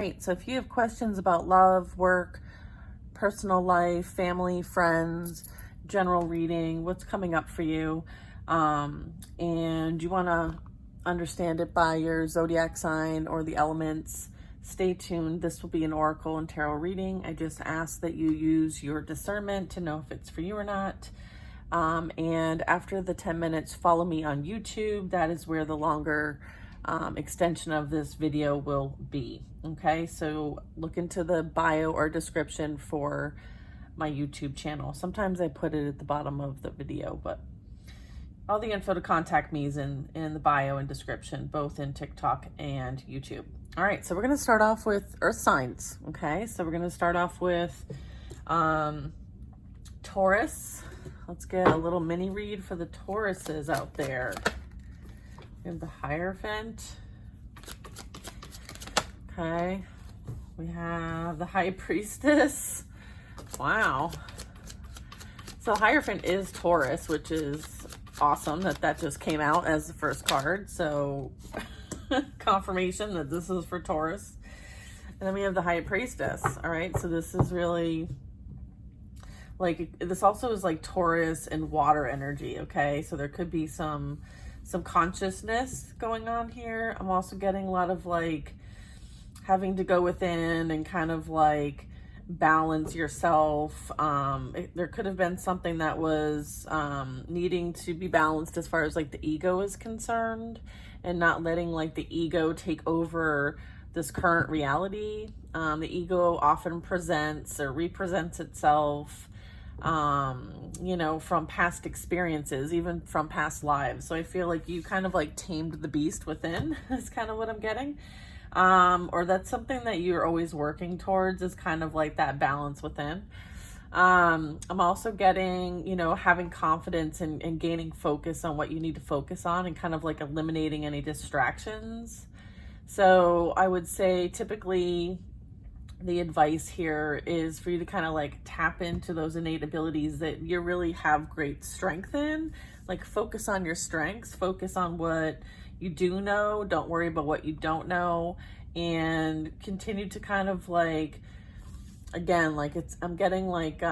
Right, so if you have questions about love, work, personal life, family, friends, general reading, what's coming up for you, and you want to understand it by your zodiac sign or the elements, stay tuned. This will be an oracle and tarot reading. I just ask that you use your discernment to know if it's for you or not. And after the 10 minutes, follow me on YouTube. That is where the longer extension of this video will be. Okay, so look into the bio or description for my YouTube channel. Sometimes I put it at the bottom of the video, but all the info to contact me is in the bio and description, both in TikTok and YouTube. All right, so we're going to start off with Earth signs. Okay, so we're going to start off with Taurus. Let's get a little mini read for the Tauruses out there. We have the Hierophant. Okay. We have the High Priestess. Wow. So Hierophant is Taurus, which is awesome that just came out as the first card. So confirmation that this is for Taurus. And then we have the High Priestess. All right. So this is really like, this also is like Taurus and water energy. Okay. So there could be some consciousness going on here. I'm also getting a lot of like having to go within and kind of like balance yourself. There could have been something that was needing to be balanced as far as like the ego is concerned, and not letting like the ego take over this current reality. The ego often presents or represents itself you know, from past experiences, even from past lives. So I feel like you kind of like tamed the beast within is kind of what I'm getting. Or that's something that you're always working towards, is kind of like that balance within. I'm also getting, you know, having confidence and gaining focus on what you need to focus on, and kind of like eliminating any distractions. So I would say typically the advice here is for you to kind of like tap into those innate abilities that you really have great strength in. Like focus on your strengths, focus on what you do know, don't worry about what you don't know, and continue to kind of like, again, like I'm getting like,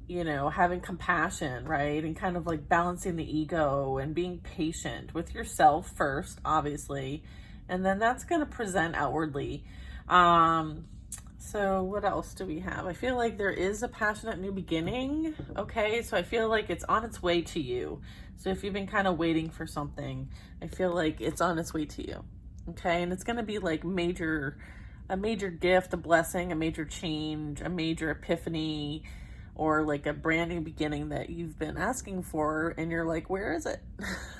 you know, having compassion, right? And kind of like balancing the ego and being patient with yourself first, obviously. And then that's going to present outwardly. So what else do we have? I feel like there is a passionate new beginning. Okay. So I feel like it's on its way to you. So if you've been kind of waiting for something, I feel like it's on its way to you. Okay. And it's going to be like a major gift, a blessing, a major change, a major epiphany, or like a brand new beginning that you've been asking for. And you're like, where is it?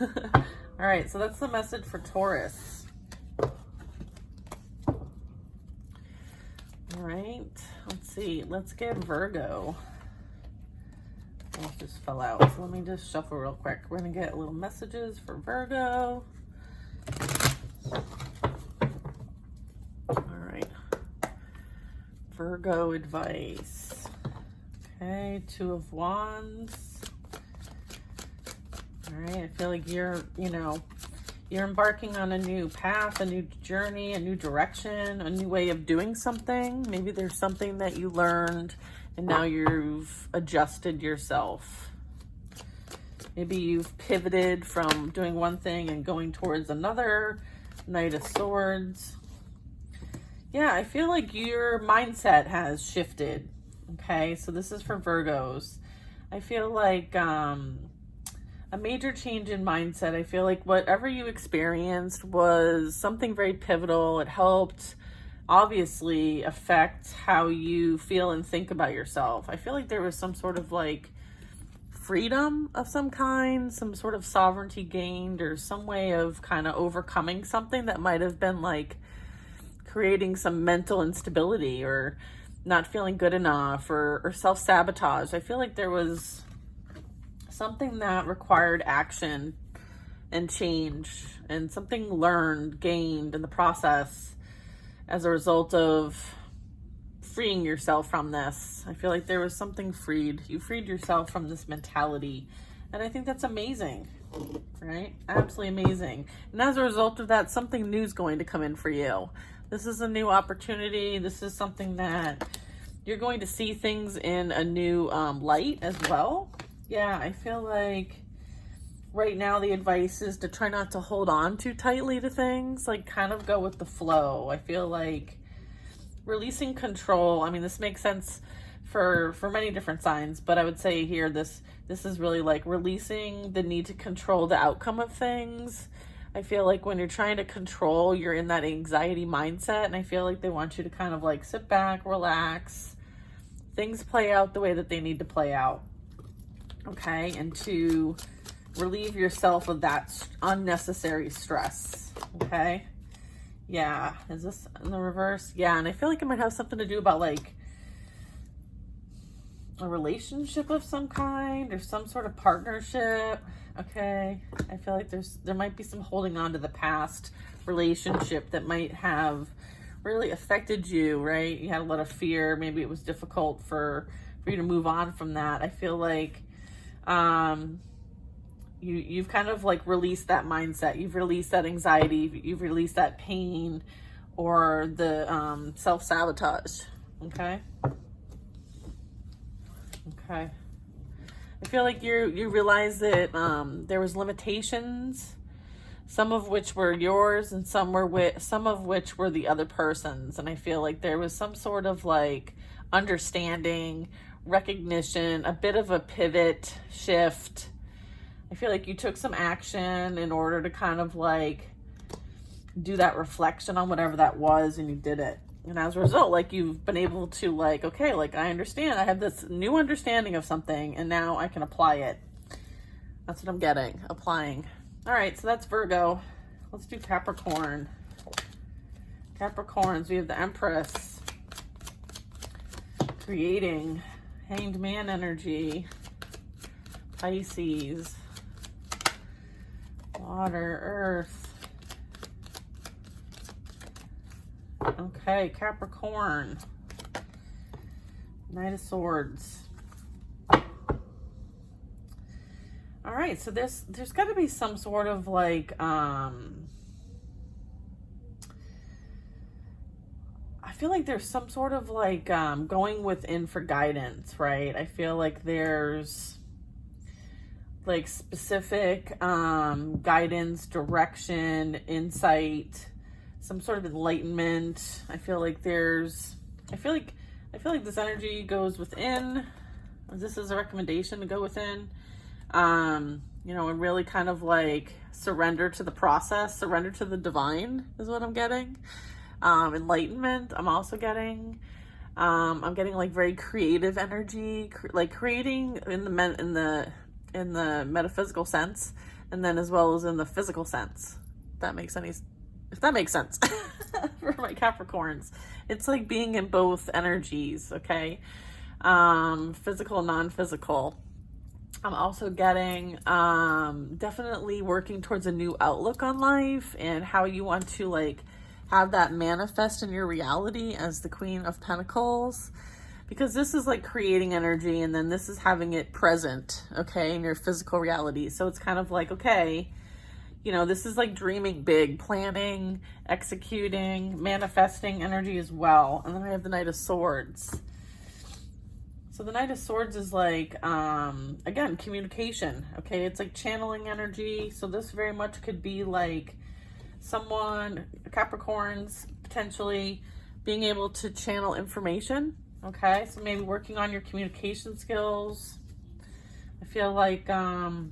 All right. So that's the message for Taurus. All right, let's see. Let's get Virgo. Oh, it just fell out. So let me just shuffle real quick. We're going to get little messages for Virgo. All right. Virgo advice. Okay, Two of Wands. All right, I feel like you're embarking on a new path, a new journey, a new direction, a new way of doing something. Maybe there's something that you learned and now you've adjusted yourself. Maybe you've pivoted from doing one thing and going towards another. Knight of Swords. Yeah, I feel like your mindset has shifted. Okay, so this is for Virgos. I feel like a major change in mindset. I feel like whatever you experienced was something very pivotal. It helped obviously affect how you feel and think about yourself. I feel like there was some sort of like freedom of some kind, some sort of sovereignty gained, or some way of kind of overcoming something that might have been like creating some mental instability, or not feeling good enough, or self-sabotage. I feel like there was something that required action and change, and something learned, gained in the process as a result of freeing yourself from this. I feel like there was something freed. You freed yourself from this mentality. And I think that's amazing, right? Absolutely amazing. And as a result of that, something new is going to come in for you. This is a new opportunity. This is something that you're going to see things in a new light as well. Yeah, I feel like right now the advice is to try not to hold on too tightly to things, like kind of go with the flow. I feel like releasing control. I mean, this makes sense for many different signs, but I would say here this is really like releasing the need to control the outcome of things. I feel like when you're trying to control, you're in that anxiety mindset, and I feel like they want you to kind of like sit back, relax, things play out the way that they need to play out. Okay, and to relieve yourself of that unnecessary stress. Okay, yeah, is this in the reverse? Yeah, and I feel like it might have something to do about like a relationship of some kind or some sort of partnership. Okay, I feel like there might be some holding on to the past relationship that might have really affected you, right? You had a lot of fear. Maybe it was difficult for you to move on from that. I feel like you've kind of like released that mindset. You've released that anxiety. You've released that pain or the self-sabotage. Okay. Okay. I feel like you realize that there was limitations, some of which were yours and some of which were the other person's. And I feel like there was some sort of like understanding, recognition, a bit of a pivot shift. I feel like you took some action in order to kind of like do that reflection on whatever that was, and you did it. And as a result, like you've been able to like, okay, like I understand, I have this new understanding of something and now I can apply it. That's what I'm getting, applying. All right, so that's Virgo. Let's do Capricorn. Capricorns, we have the Empress. Creating, Hanged Man energy. Pisces. Water, Earth. Okay, Capricorn. Knight of Swords. All right, so there's got to be some sort of like I feel like there's some sort of like going within for guidance, right? I feel like there's like specific guidance, direction, insight, some sort of enlightenment. I feel like this energy goes within. This is a recommendation to go within, you know, and really kind of like surrender to the process, surrender to the divine is what I'm getting. Enlightenment, I'm also getting. I'm getting like very creative energy, like creating in the metaphysical sense, and then as well as in the physical sense. If that makes sense for my Capricorns. It's like being in both energies, okay? Physical, non-physical. I'm also getting definitely working towards a new outlook on life and how you want to like have that manifest in your reality as the Queen of Pentacles. Because this is like creating energy, and then this is having it present, okay, in your physical reality. So it's kind of like, okay, you know, this is like dreaming big, planning, executing, manifesting energy as well. And then I have the Knight of Swords. So the Knight of Swords is like, again, communication, okay? It's like channeling energy. So this very much could be like someone, Capricorns, potentially being able to channel information, okay? So maybe working on your communication skills. I feel like, no.